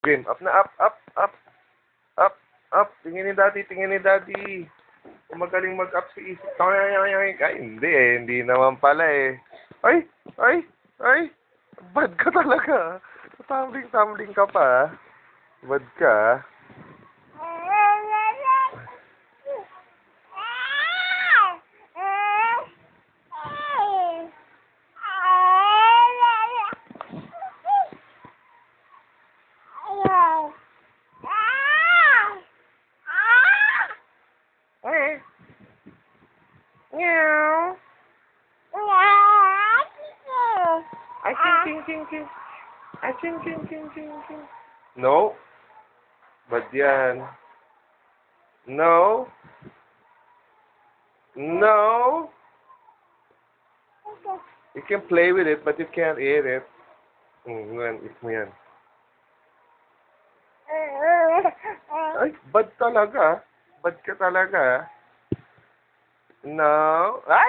Game, up na, up, up, up, up, up. Tingin ni daddy, tingin ni daddy. Magaling mag-up si Isip. Ay, hindi eh, hindi naman pala eh. Ay, ay, ay. Bad ka talaga. Tumbling-tumbling ka pa. Bad ka. Ay. Meow. Ay, ching. Ay, ching. No. Bad yan. No. No. You can play with it, but you can't eat it. Yan, eat mo yan. Ay, bad talaga. Bad ka talaga. No. Ay, ay.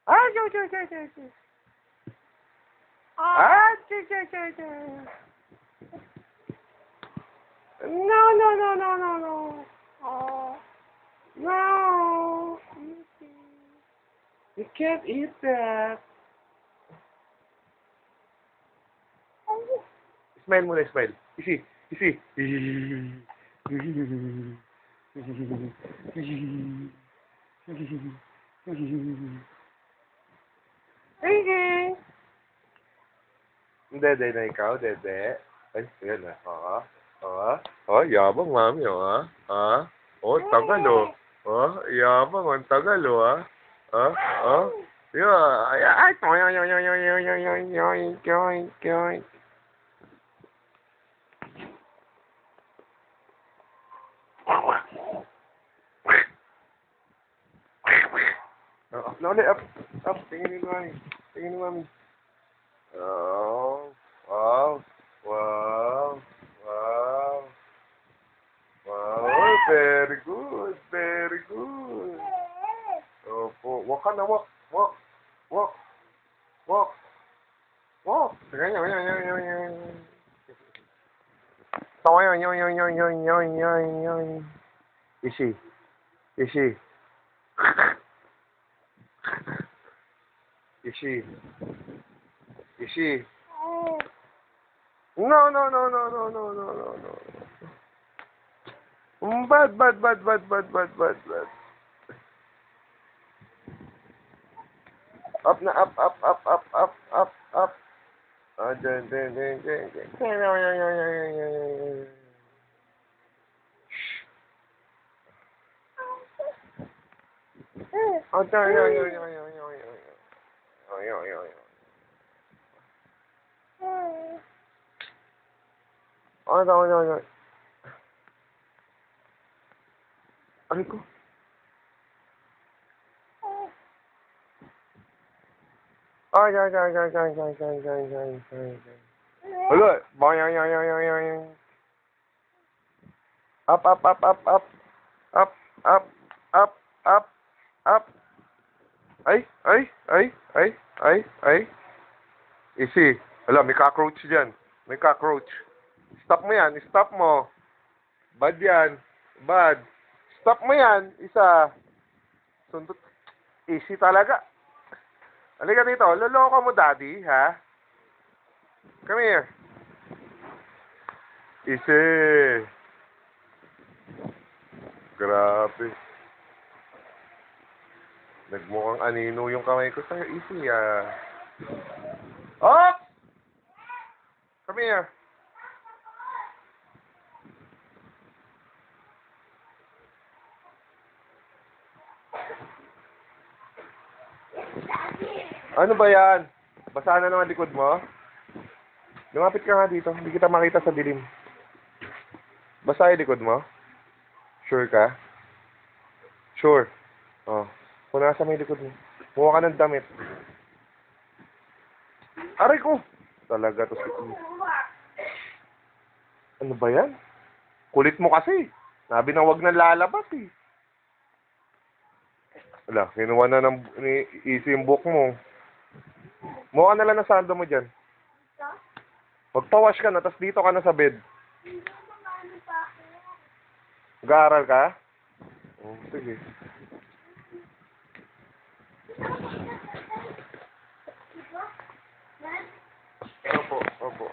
Ah, No. No. You can't eat that. Smile muna, smile. Isi. Dede na ikaw, dede. Ay, yan na. Yabang mami, tagal, yabang, ang tagal, Ay, yoink. Up na ulit, up. Tingin ni mami. Oh, wow. Very good. Opo, walk ka na, walk. Isi. No. Bad. Up na, up. Dyan. Dyan. Aray ko. Dyan. Wala. Up. Ay. Easy. Wala, may cockroach dyan. Stop mo yan. Stop mo. Bad yan. Bad. Stop mo yan. Isa. Sundot. Easy talaga. Halika dito. Loloko mo, daddy, ha? Come here. Easy. Grabe. Nagmukhang anino yung kamay ko sa'yo. Easy, Up! Come here. Ano ba yan? Basa na naman likod mo? Lumapit ka nga dito. Hindi kita makita sa dilim. Basa yung likod mo? Sure ka? Sure. Punasan mo yung likod mo. Muha ka ng damit. Aray ko! Talaga to si Ano ba yan? Kulit mo kasi. Sabi na wag na lalabas eh. Wala, kinuha na ni Easy yung book mo. Mukha na lang na sando mo dyan. Magpawash ka na, tapos dito ka na sa bed. Mag-aaral ka? Oh, sige. Opo, opo.